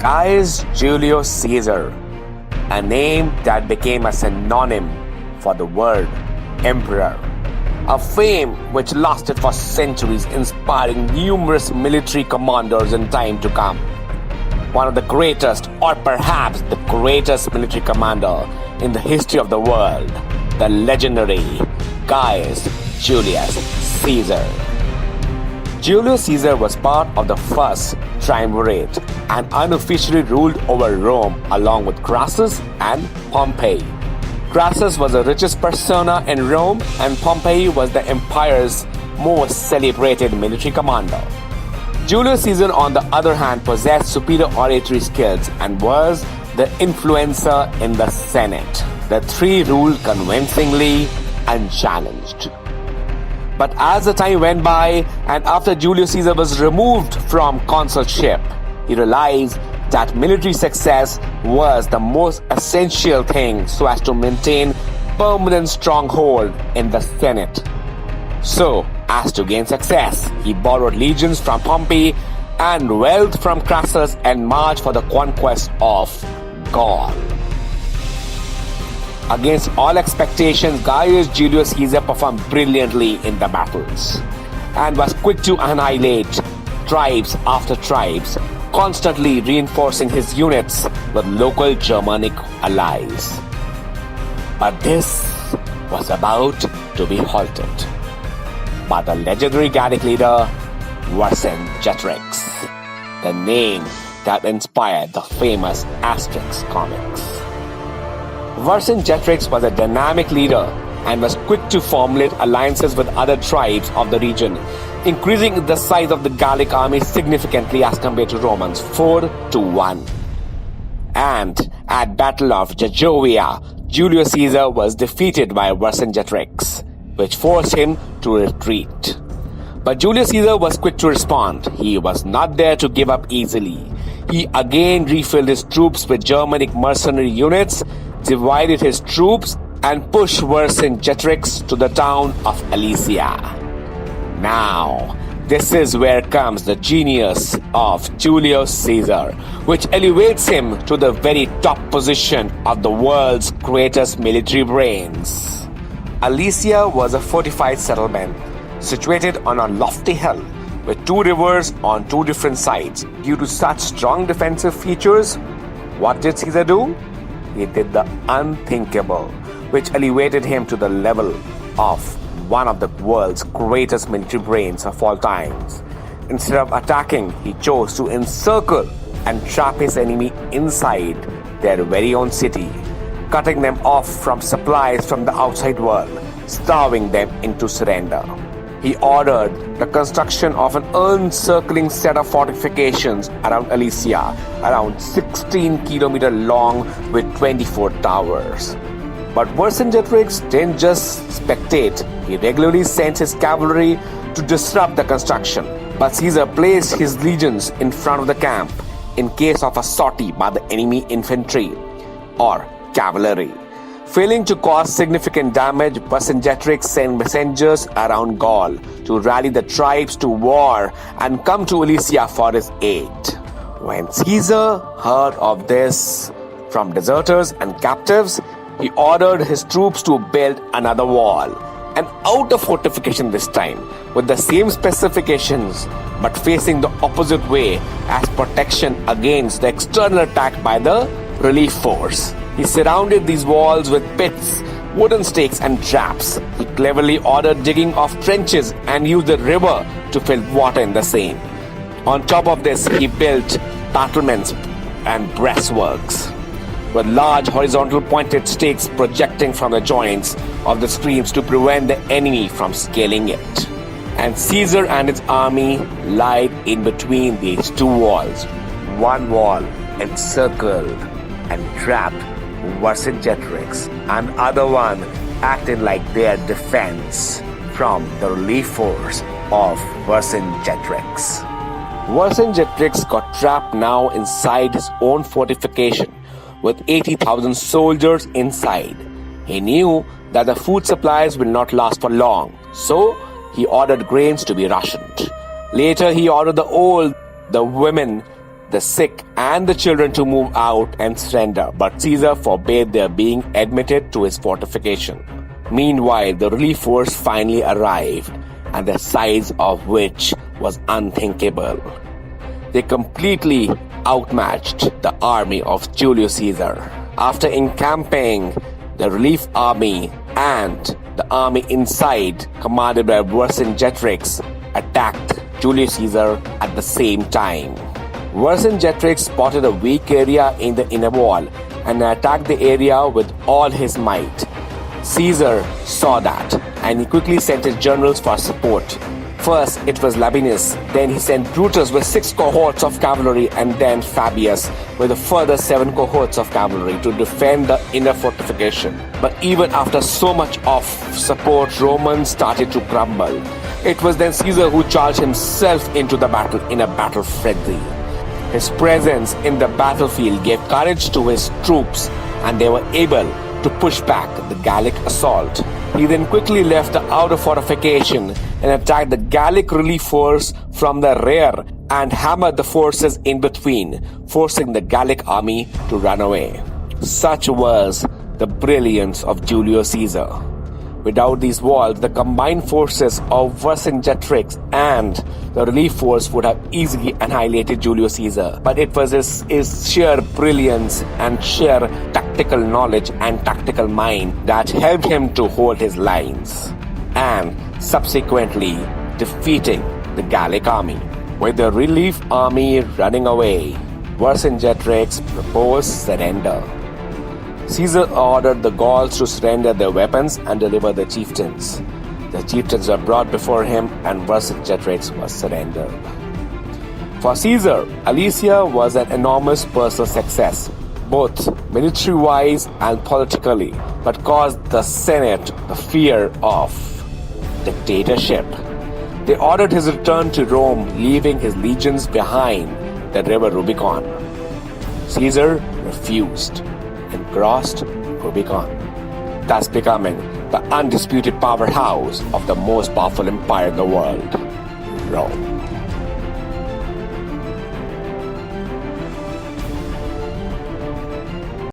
Gaius Julius Caesar, a name that became a synonym for the word emperor. A fame which lasted for centuries, inspiring numerous military commanders in time to come. One of the greatest, or perhaps the greatest military commander in the history of the world, the legendary Gaius Julius Caesar. Julius Caesar was part of the first triumvirate and unofficially ruled over Rome along with Crassus and Pompey. Crassus was the richest persona in Rome, and Pompey was the empire's most celebrated military commander. Julius Caesar, on the other hand, possessed superior oratory skills and was the influencer in the Senate. The three ruled convincingly, unchallenged. But as the time went by, and after Julius Caesar was removed from consulship, he realized that military success was the most essential thing so as to maintain permanent stronghold in the Senate. So, as to gain success, he borrowed legions from Pompey and wealth from Crassus and marched for the conquest of Gaul. Against all expectations, Gaius Julius Caesar performed brilliantly in the battles and was quick to annihilate tribes after tribes, constantly reinforcing his units with local Germanic allies. But this was about to be halted by the legendary Gallic leader Vercingetorix, the name that inspired the famous Asterix comics. Vercingetorix was a dynamic leader and was quick to formulate alliances with other tribes of the region, increasing the size of the Gallic army significantly as compared to Romans, 4-1. And at Battle of Jejovia, Julius Caesar was defeated by Vercingetorix, which forced him to retreat. But Julius Caesar was quick to respond. He was not there to give up easily. He again refilled his troops with Germanic mercenary units, divided his troops, and pushed Vercingetorix to the town of Alesia. Now, this is where comes the genius of Julius Caesar, which elevates him to the very top position of the world's greatest military brains. Alesia was a fortified settlement situated on a lofty hill with two rivers on two different sides. Due to such strong defensive features, what did Caesar do? He did the unthinkable, which elevated him to the level of one of the world's greatest military brains of all times. Instead of attacking, he chose to encircle and trap his enemy inside their very own city, cutting them off from supplies from the outside world, starving them into surrender. He ordered the construction of an encircling set of fortifications around Alesia, around 16 kilometers long with 24 towers. But Vercingetorix didn't just spectate. He regularly sent his cavalry to disrupt the construction. But Caesar placed his legions in front of the camp in case of a sortie by the enemy infantry or cavalry. Failing to cause significant damage, Vercingetorix sent messengers around Gaul to rally the tribes to war and come to Alesia for his aid. When Caesar heard of this from deserters and captives, he ordered his troops to build another wall, an outer fortification this time, with the same specifications but facing the opposite way as protection against the external attack by the relief force. He surrounded these walls with pits, wooden stakes and traps. He cleverly ordered digging of trenches and used the river to fill water in the same. On top of this, he built battlements and breastworks with large horizontal pointed stakes projecting from the joints of the streams to prevent the enemy from scaling it. And Caesar and his army lied in between these two walls. One wall encircled and trapped Vercingetorix, and other one acted like their defense from the relief force of Vercingetorix. Vercingetorix got trapped now inside his own fortification with 80,000 soldiers inside. He knew that the food supplies will not last for long, so he ordered grains to be rationed. Later he ordered the old, the women the sick and the children to move out and surrender, but Caesar forbade their being admitted to his fortification. Meanwhile, the relief force finally arrived, and the size of which was unthinkable. They completely outmatched the army of Julius Caesar. After encamping, the relief army and the army inside, commanded by Vercingetorix, attacked Julius Caesar at the same time. Vercingetorix spotted a weak area in the inner wall and attacked the area with all his might. Caesar saw that, and he quickly sent his generals for support. First, it was Labienus, then he sent Brutus with 6 cohorts of cavalry, and then Fabius with a further 7 cohorts of cavalry to defend the inner fortification. But even after so much of support, Romans started to crumble. It was then Caesar who charged himself into the battle in a battle frenzy. His presence in the battlefield gave courage to his troops, and they were able to push back the Gallic assault. He then quickly left the outer fortification and attacked the Gallic relief force from the rear and hammered the forces in between, forcing the Gallic army to run away. Such was the brilliance of Julius Caesar. Without these walls, the combined forces of Vercingetorix and the relief force would have easily annihilated Julius Caesar. But it was his sheer brilliance and sheer tactical knowledge and tactical mind that helped him to hold his lines and subsequently defeating the Gallic army. With the relief army running away, Vercingetorix proposed surrender. Caesar ordered the Gauls to surrender their weapons and deliver the chieftains. The chieftains were brought before him, and Vercingetorix was surrendered. For Caesar, Alesia was an enormous personal success, both military-wise and politically, but caused the Senate the fear of dictatorship. They ordered his return to Rome, leaving his legions behind the river Rubicon. Caesar refused and crossed Rubicon, thus becoming the undisputed powerhouse of the most powerful empire in the world, Rome.